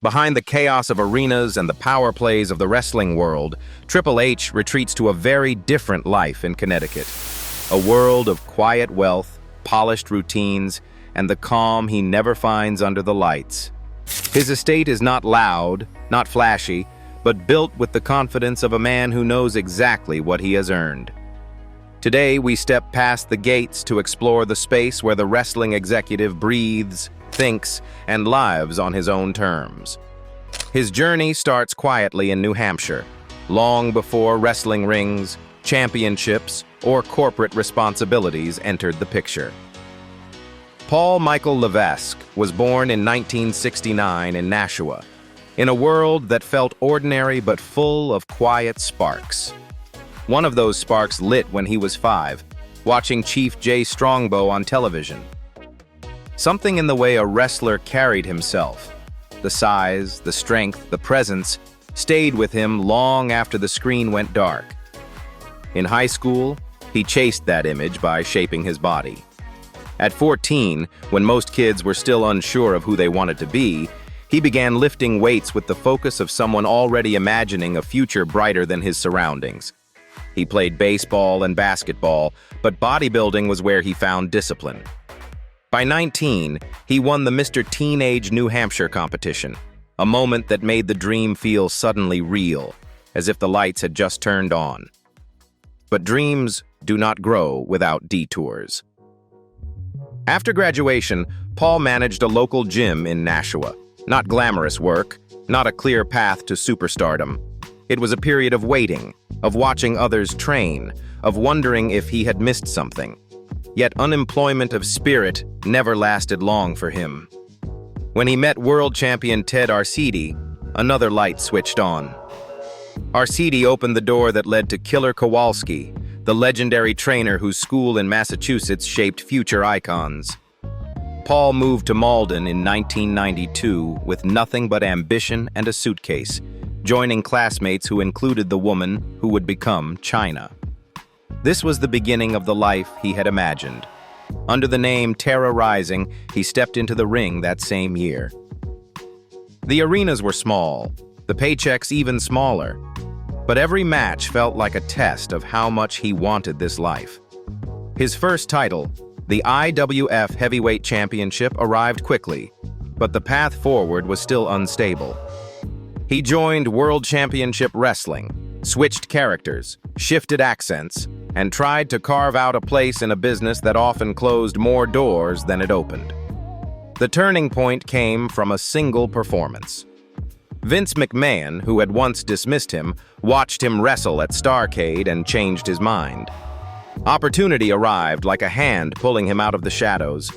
Behind the chaos of arenas and the power plays of the wrestling world, Triple H retreats to a very different life in Connecticut. A world of quiet wealth, polished routines, and the calm he never finds under the lights. His estate is not loud, not flashy, but built with the confidence of a man who knows exactly what he has earned. Today, we step past the gates to explore the space where the wrestling executive breathes, thinks, and lives on his own terms. His journey starts quietly in New Hampshire, long before wrestling rings, championships, or corporate responsibilities entered the picture. Paul Michael Levesque was born in 1969 in Nashua, in a world that felt ordinary but full of quiet sparks. One of those sparks lit when he was 5, watching Chief Jay Strongbow on television. Something in the way a wrestler carried himself, the size, the strength, the presence, stayed with him long after the screen went dark. In high school, he chased that image by shaping his body. At 14, when most kids were still unsure of who they wanted to be, he began lifting weights with the focus of someone already imagining a future brighter than his surroundings. He played baseball and basketball, but bodybuilding was where he found discipline. By 19, he won the Mr. Teenage New Hampshire competition, a moment that made the dream feel suddenly real, as if the lights had just turned on. But dreams do not grow without detours. After graduation, Paul managed a local gym in Nashua. Not glamorous work, not a clear path to superstardom. It was a period of waiting, of watching others train, of wondering if he had missed something. Yet unemployment of spirit never lasted long for him. When he met world champion Ted Arcidi, another light switched on. Arcidi opened the door that led to Killer Kowalski, the legendary trainer whose school in Massachusetts shaped future icons. Paul moved to Malden in 1992 with nothing but ambition and a suitcase, joining classmates who included the woman who would become China. This was the beginning of the life he had imagined. Under the name Terra Rising, he stepped into the ring that same year. The arenas were small, the paychecks even smaller, but every match felt like a test of how much he wanted this life. His first title, the IWF Heavyweight Championship, arrived quickly, but the path forward was still unstable. He joined World Championship Wrestling, switched characters, shifted accents, and tried to carve out a place in a business that often closed more doors than it opened. The turning point came from a single performance. Vince McMahon, who had once dismissed him, watched him wrestle at Starrcade and changed his mind. Opportunity arrived like a hand pulling him out of the shadows.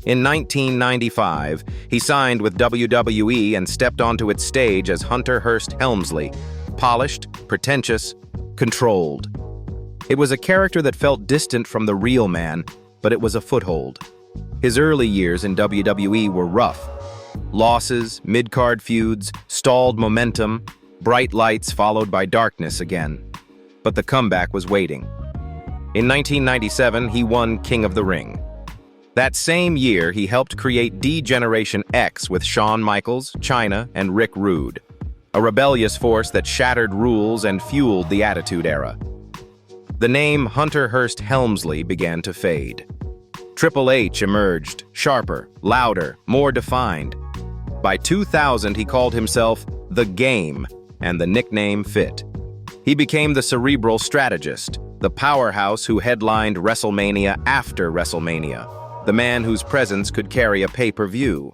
In 1995, he signed with WWE and stepped onto its stage as Hunter Hearst Helmsley, polished, pretentious, controlled. It was a character that felt distant from the real man, but it was a foothold. His early years in WWE were rough. Losses, mid-card feuds, stalled momentum, bright lights followed by darkness again. But the comeback was waiting. In 1997, he won King of the Ring. That same year, he helped create D-Generation X with Shawn Michaels, Chyna, and Rick Rude, a rebellious force that shattered rules and fueled the Attitude Era. The name Hunter Hearst Helmsley began to fade. Triple H emerged, sharper, louder, more defined. By 2000, he called himself The Game, and the nickname fit. He became the cerebral strategist, the powerhouse who headlined WrestleMania after WrestleMania, the man whose presence could carry a pay-per-view.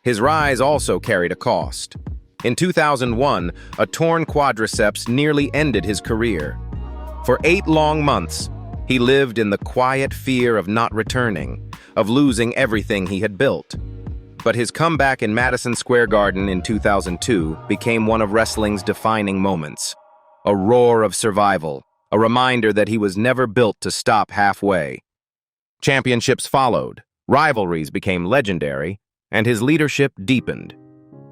His rise also carried a cost. In 2001, a torn quadriceps nearly ended his career. For 8 long months, he lived in the quiet fear of not returning, of losing everything he had built. But his comeback in Madison Square Garden in 2002 became one of wrestling's defining moments. A roar of survival, a reminder that he was never built to stop halfway. Championships followed, rivalries became legendary, and his leadership deepened.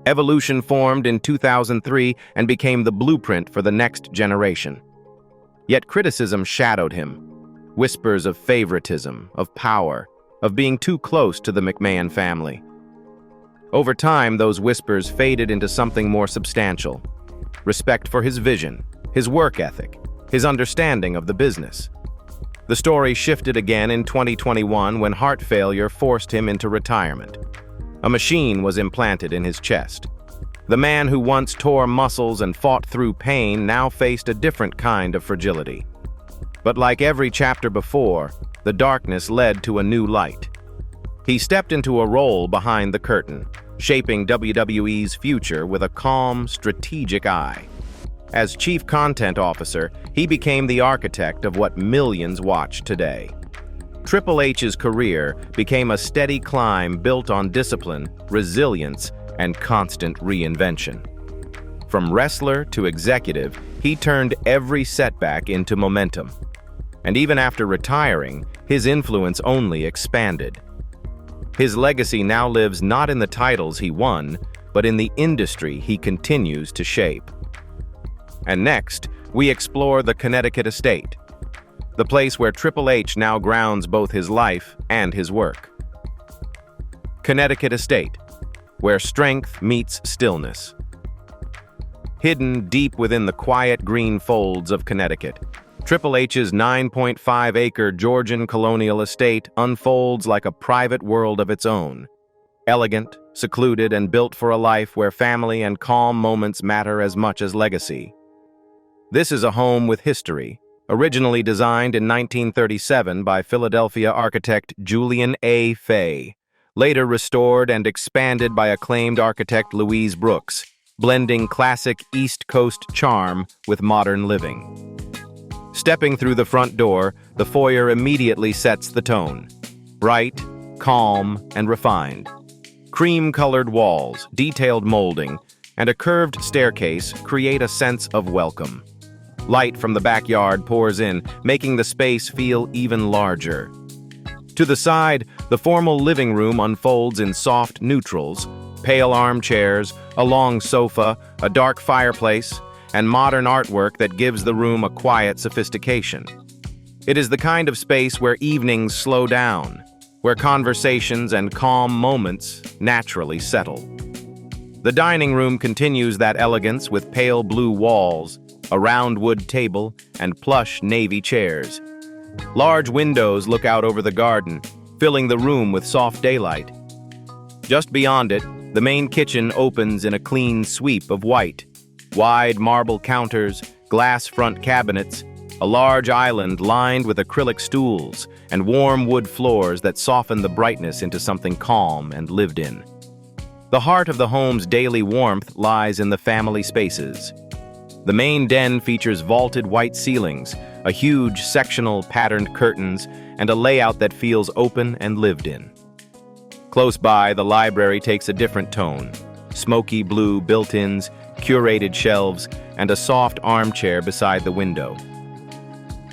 Evolution formed in 2003 and became the blueprint for the next generation. Yet criticism shadowed him. Whispers of favoritism, of power, of being too close to the McMahon family. Over time, those whispers faded into something more substantial. Respect for his vision, his work ethic, his understanding of the business. The story shifted again in 2021 when heart failure forced him into retirement. A machine was implanted in his chest. The man who once tore muscles and fought through pain now faced a different kind of fragility. But like every chapter before, the darkness led to a new light. He stepped into a role behind the curtain, shaping WWE's future with a calm, strategic eye. As Chief Content Officer, he became the architect of what millions watch today. Triple H's career became a steady climb built on discipline, resilience, and constant reinvention. From wrestler to executive, he turned every setback into momentum. And even after retiring, his influence only expanded. His legacy now lives not in the titles he won, but in the industry he continues to shape. And next, we explore the Connecticut estate, the place where Triple H now grounds both his life and his work. Connecticut estate, where strength meets stillness. Hidden deep within the quiet green folds of Connecticut, Triple H's 9.5-acre Georgian colonial estate unfolds like a private world of its own. Elegant, secluded, and built for a life where family and calm moments matter as much as legacy. This is a home with history, originally designed in 1937 by Philadelphia architect Julian A. Fay, later restored and expanded by acclaimed architect Louise Brooks, blending classic East Coast charm with modern living. Stepping through the front door, the foyer immediately sets the tone. Bright, calm, and refined. Cream-colored walls, detailed molding, and a curved staircase create a sense of welcome. Light from the backyard pours in, making the space feel even larger. To the side, the formal living room unfolds in soft neutrals, pale armchairs, a long sofa, a dark fireplace, and modern artwork that gives the room a quiet sophistication. It is the kind of space where evenings slow down, where conversations and calm moments naturally settle. The dining room continues that elegance with pale blue walls, a round wood table, and plush navy chairs. Large windows look out over the garden, filling the room with soft daylight. Just beyond it, the main kitchen opens in a clean sweep of white. Wide marble counters, glass front cabinets, a large island lined with acrylic stools, and warm wood floors that soften the brightness into something calm and lived in. The heart of the home's daily warmth lies in the family spaces. The main den features vaulted white ceilings, a huge sectional patterned curtains, and a layout that feels open and lived in. Close by, the library takes a different tone. Smoky blue built-ins, curated shelves, and a soft armchair beside the window.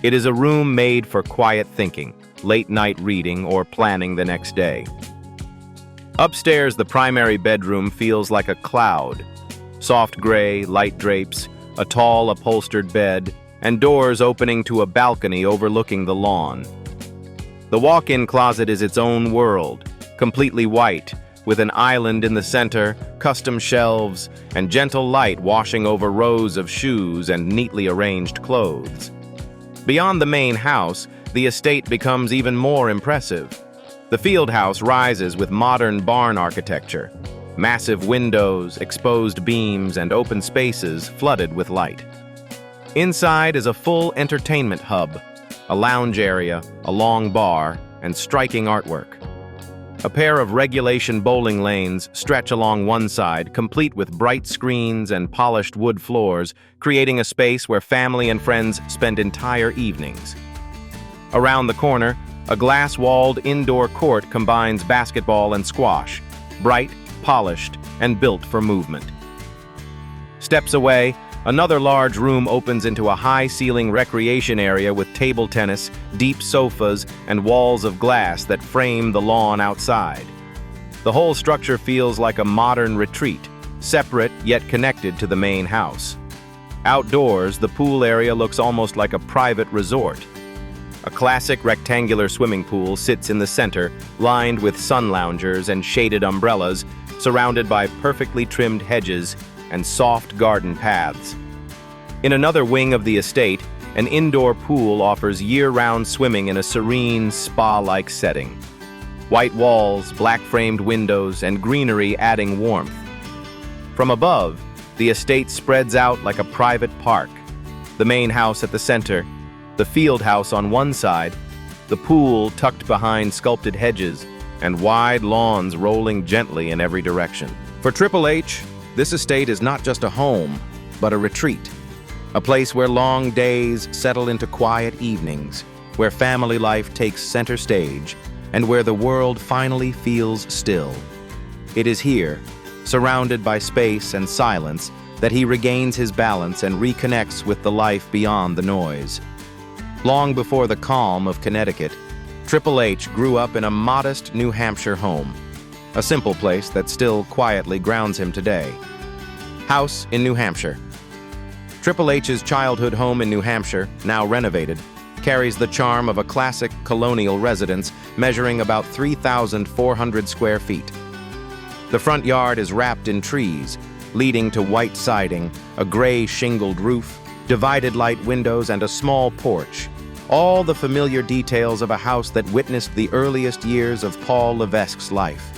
It is a room made for quiet thinking, late-night reading, or planning the next day. Upstairs, the primary bedroom feels like a cloud. Soft gray, light drapes, a tall upholstered bed, and doors opening to a balcony overlooking the lawn. The walk-in closet is its own world, completely white, with an island in the center, custom shelves, and gentle light washing over rows of shoes and neatly arranged clothes. Beyond the main house, the estate becomes even more impressive. The field house rises with modern barn architecture. Massive windows, exposed beams, and open spaces flooded with light. Inside is a full entertainment hub, a lounge area, a long bar, and striking artwork. A pair of regulation bowling lanes stretch along one side, complete with bright screens and polished wood floors, creating a space where family and friends spend entire evenings. Around the corner, a glass-walled indoor court combines basketball and squash, bright, polished, and built for movement. Steps away, another large room opens into a high-ceiling recreation area with table tennis, deep sofas, and walls of glass that frame the lawn outside. The whole structure feels like a modern retreat, separate yet connected to the main house. Outdoors, the pool area looks almost like a private resort. A classic rectangular swimming pool sits in the center, lined with sun loungers and shaded umbrellas, surrounded by perfectly trimmed hedges and soft garden paths. In another wing of the estate, an indoor pool offers year-round swimming in a serene, spa-like setting. White walls, black-framed windows, and greenery adding warmth. From above, the estate spreads out like a private park. The main house at the center, the field house on one side, the pool tucked behind sculpted hedges, and wide lawns rolling gently in every direction. For Triple H, this estate is not just a home, but a retreat. A place where long days settle into quiet evenings, where family life takes center stage, and where the world finally feels still. It is here, surrounded by space and silence, that he regains his balance and reconnects with the life beyond the noise. Long before the calm of Connecticut, Triple H grew up in a modest New Hampshire home, a simple place that still quietly grounds him today. House in New Hampshire. Triple H's childhood home in New Hampshire, now renovated, carries the charm of a classic colonial residence measuring about 3,400 square feet. The front yard is wrapped in trees, leading to white siding, a gray shingled roof, divided light windows, and a small porch. All the familiar details of a house that witnessed the earliest years of Paul Levesque's life.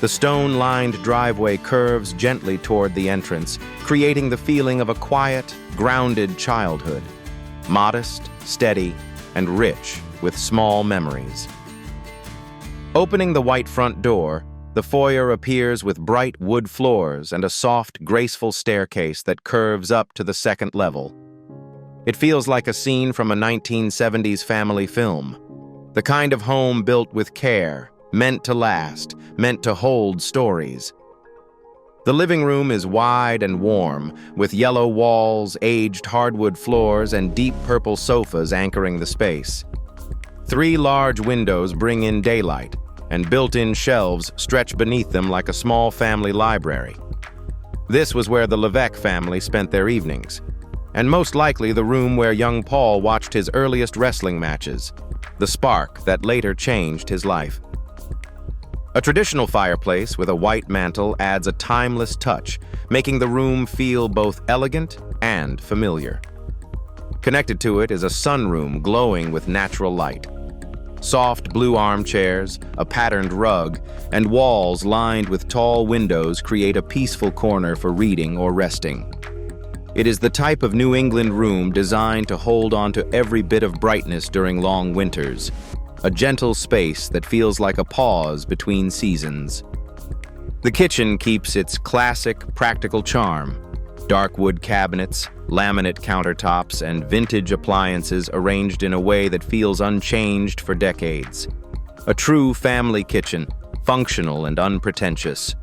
The stone-lined driveway curves gently toward the entrance, creating the feeling of a quiet, grounded childhood. Modest, steady, and rich with small memories. Opening the white front door, the foyer appears with bright wood floors and a soft, graceful staircase that curves up to the second level. It feels like a scene from a 1970s family film. The kind of home built with care, meant to last, meant to hold stories. The living room is wide and warm, with yellow walls, aged hardwood floors, and deep purple sofas anchoring the space. 3 large windows bring in daylight, and built-in shelves stretch beneath them like a small family library. This was where the Levesque family spent their evenings, and most likely the room where young Paul watched his earliest wrestling matches, the spark that later changed his life. A traditional fireplace with a white mantle adds a timeless touch, making the room feel both elegant and familiar. Connected to it is a sunroom glowing with natural light. Soft blue armchairs, a patterned rug, and walls lined with tall windows create a peaceful corner for reading or resting. It is the type of New England room designed to hold on to every bit of brightness during long winters, a gentle space that feels like a pause between seasons. The kitchen keeps its classic, practical charm. Dark wood cabinets, laminate countertops, and vintage appliances arranged in a way that feels unchanged for decades. A true family kitchen, functional and unpretentious.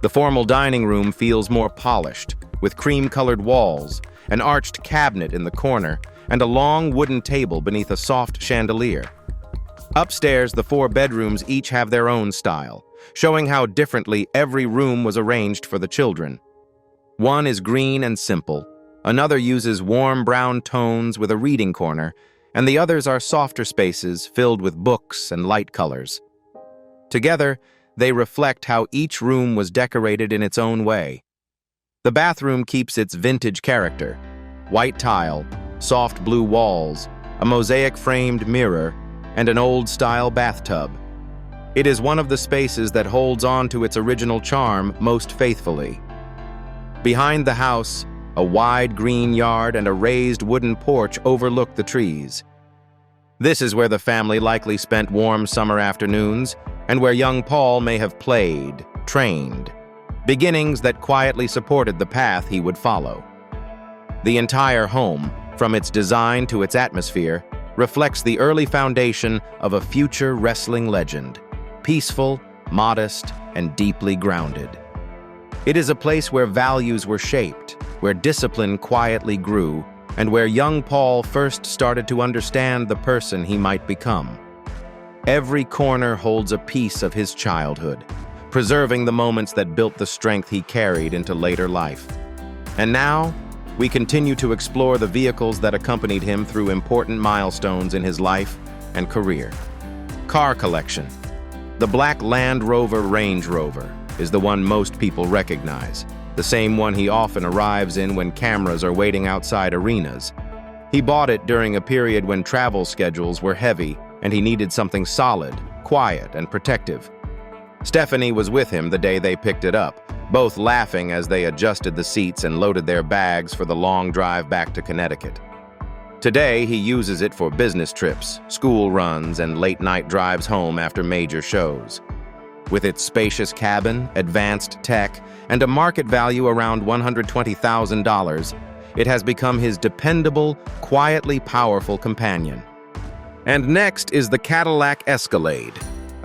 The formal dining room feels more polished, with cream-colored walls, an arched cabinet in the corner, and a long wooden table beneath a soft chandelier. Upstairs, the 4 bedrooms each have their own style, showing how differently every room was arranged for the children. One is green and simple, another uses warm brown tones with a reading corner, and the others are softer spaces filled with books and light colors. Together, they reflect how each room was decorated in its own way. The bathroom keeps its vintage character: white tile, soft blue walls, a mosaic-framed mirror, and an old-style bathtub. It is one of the spaces that holds on to its original charm most faithfully. Behind the house, a wide green yard and a raised wooden porch overlook the trees. This is where the family likely spent warm summer afternoons, and where young Paul may have played, trained, beginnings that quietly supported the path he would follow. The entire home, from its design to its atmosphere, reflects the early foundation of a future wrestling legend, peaceful, modest, and deeply grounded. It is a place where values were shaped, where discipline quietly grew, and where young Paul first started to understand the person he might become. Every corner holds a piece of his childhood, preserving the moments that built the strength he carried into later life. And now, we continue to explore the vehicles that accompanied him through important milestones in his life and career. Car collection. The black Land Rover Range Rover, is the one most people recognize, the same one he often arrives in when cameras are waiting outside arenas. He bought it during a period when travel schedules were heavy and he needed something solid, quiet, and protective. Stephanie was with him the day they picked it up, both laughing as they adjusted the seats and loaded their bags for the long drive back to Connecticut. Today, he uses it for business trips, school runs, and late-night drives home after major shows. With its spacious cabin, advanced tech, and a market value around $120,000, it has become his dependable, quietly powerful companion. And next is the Cadillac Escalade,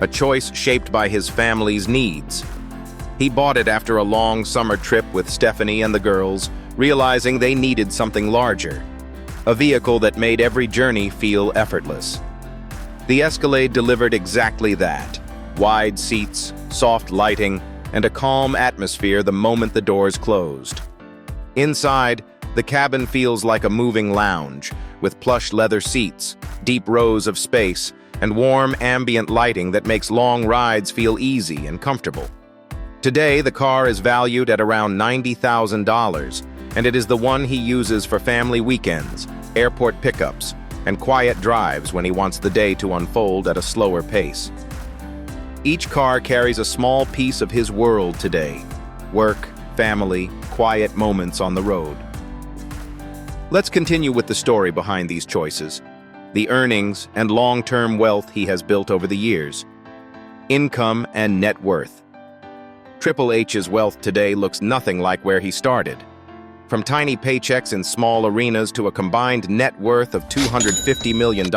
a choice shaped by his family's needs. He bought it after a long summer trip with Stephanie and the girls, realizing they needed something larger, a vehicle that made every journey feel effortless. The Escalade delivered exactly that: wide seats, soft lighting, and a calm atmosphere the moment the doors closed. Inside, the cabin feels like a moving lounge, with plush leather seats, deep rows of space, and warm ambient lighting that makes long rides feel easy and comfortable. Today, the car is valued at around $90,000, and it is the one he uses for family weekends, airport pickups, and quiet drives when he wants the day to unfold at a slower pace. Each car carries a small piece of his world today: work, family, quiet moments on the road. Let's continue with the story behind these choices, the earnings and long-term wealth he has built over the years. Income and net worth. Triple H's wealth today looks nothing like where he started. From tiny paychecks in small arenas to a combined net worth of $250 million,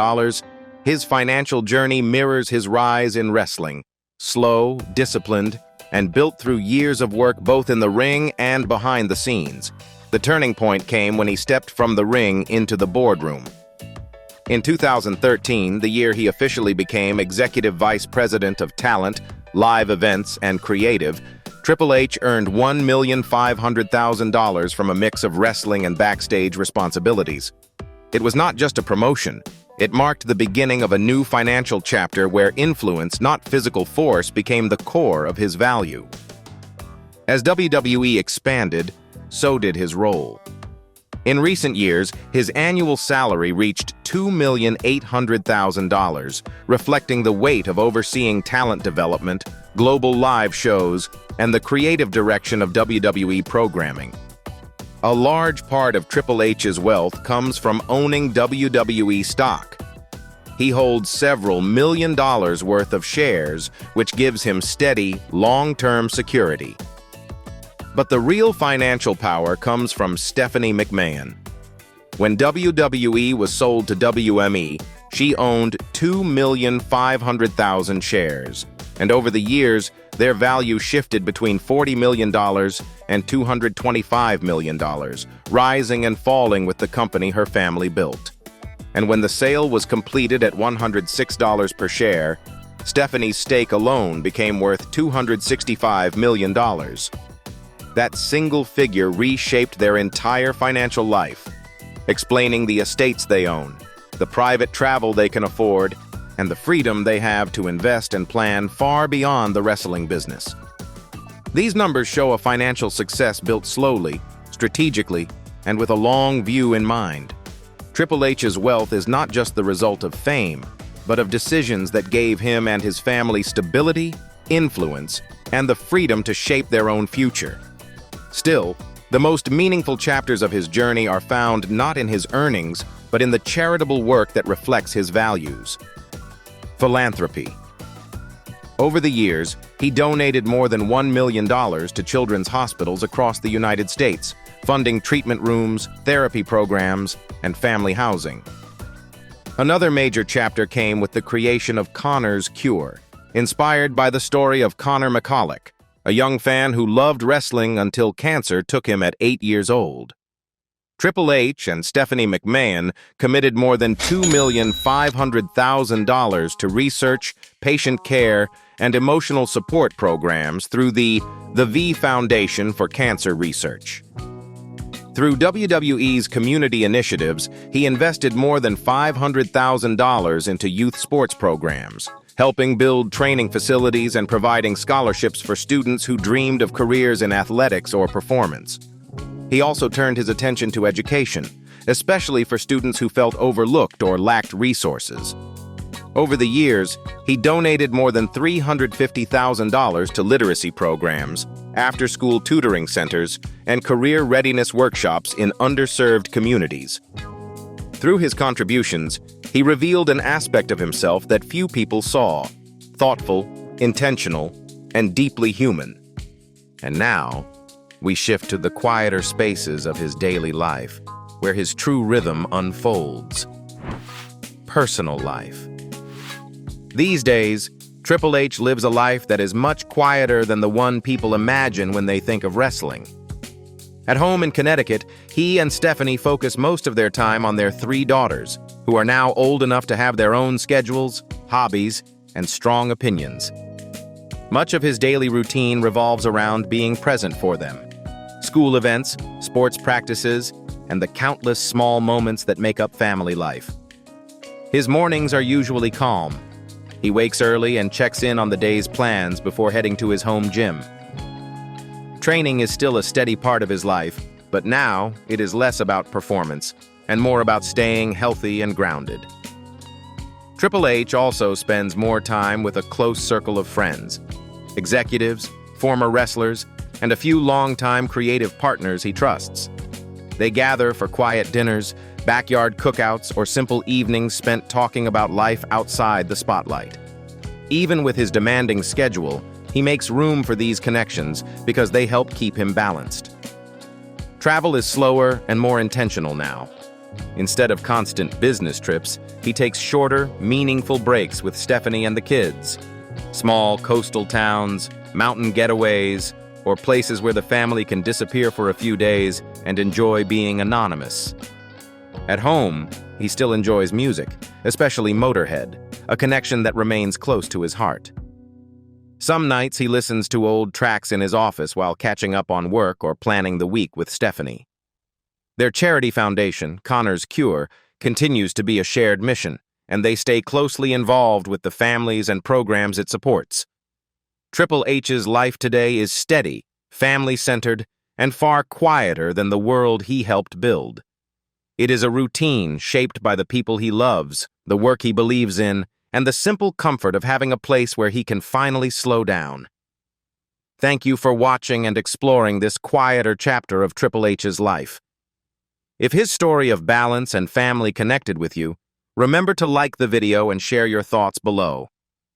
his financial journey mirrors his rise in wrestling: slow, disciplined, and built through years of work both in the ring and behind the scenes. The turning point came when he stepped from the ring into the boardroom. In 2013, the year he officially became Executive Vice President of Talent, Live Events, and Creative, Triple H earned $1,500,000 from a mix of wrestling and backstage responsibilities. It was not just a promotion. It marked the beginning of a new financial chapter where influence, not physical force, became the core of his value. As WWE expanded, so did his role. In recent years, his annual salary reached $2,800,000, reflecting the weight of overseeing talent development, global live shows, and the creative direction of WWE programming. A large part of Triple H's wealth comes from owning WWE stock. He holds several $1 million worth of shares, which gives him steady, long-term security. But the real financial power comes from Stephanie McMahon. When WWE was sold to WME, she owned 2,500,000 shares, and over the years, their value shifted between $40 million and $225 million, rising and falling with the company her family built. And when the sale was completed at $106 per share, Stephanie's stake alone became worth $265 million. That single figure reshaped their entire financial life, explaining the estates they own, the private travel they can afford, and the freedom they have to invest and plan far beyond the wrestling business. These numbers show a financial success built slowly, strategically, and with a long view in mind. Triple H's wealth is not just the result of fame, but of decisions that gave him and his family stability, influence, and the freedom to shape their own future. Still, the most meaningful chapters of his journey are found not in his earnings, but in the charitable work that reflects his values. Philanthropy. Over the years, he donated more than $1 million to children's hospitals across the United States, funding treatment rooms, therapy programs, and family housing. Another major chapter came with the creation of Connor's Cure, inspired by the story of Connor McCulloch, a young fan who loved wrestling until cancer took him at 8 years old. Triple H and Stephanie McMahon committed more than $2,500,000 to research, patient care, and emotional support programs through the V Foundation for Cancer Research. Through WWE's community initiatives, he invested more than $500,000 into youth sports programs, helping build training facilities and providing scholarships for students who dreamed of careers in athletics or performance. He also turned his attention to education, especially for students who felt overlooked or lacked resources. Over the years, he donated more than $350,000 to literacy programs, after-school tutoring centers, and career readiness workshops in underserved communities. Through his contributions, he revealed an aspect of himself that few people saw: thoughtful, intentional, and deeply human. And now, we shift to the quieter spaces of his daily life, where his true rhythm unfolds. Personal life. These days, Triple H lives a life that is much quieter than the one people imagine when they think of wrestling. At home in Connecticut, he and Stephanie focus most of their time on their 3 daughters, who are now old enough to have their own schedules, hobbies, and strong opinions. Much of his daily routine revolves around being present for them. School events, sports practices, and the countless small moments that make up family life. His mornings are usually calm. He wakes early and checks in on the day's plans before heading to his home gym. Training is still a steady part of his life, but now it is less about performance and more about staying healthy and grounded. Triple H also spends more time with a close circle of friends, executives, former wrestlers, and a few longtime creative partners he trusts. They gather for quiet dinners, backyard cookouts, or simple evenings spent talking about life outside the spotlight. Even with his demanding schedule, he makes room for these connections because they help keep him balanced. Travel is slower and more intentional now. Instead of constant business trips, he takes shorter, meaningful breaks with Stephanie and the kids. Small coastal towns, mountain getaways, or places where the family can disappear for a few days and enjoy being anonymous. At home, he still enjoys music, especially Motorhead, a connection that remains close to his heart. Some nights he listens to old tracks in his office while catching up on work or planning the week with Stephanie. Their charity foundation, Connor's Cure, continues to be a shared mission, and they stay closely involved with the families and programs it supports. Triple H's life today is steady, family-centered, and far quieter than the world he helped build. It is a routine shaped by the people he loves, the work he believes in, and the simple comfort of having a place where he can finally slow down. Thank you for watching and exploring this quieter chapter of Triple H's life. If his story of balance and family connected with you, remember to like the video and share your thoughts below.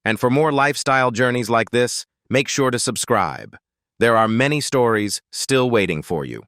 And for more lifestyle journeys like this, make sure to subscribe. There are many stories still waiting for you.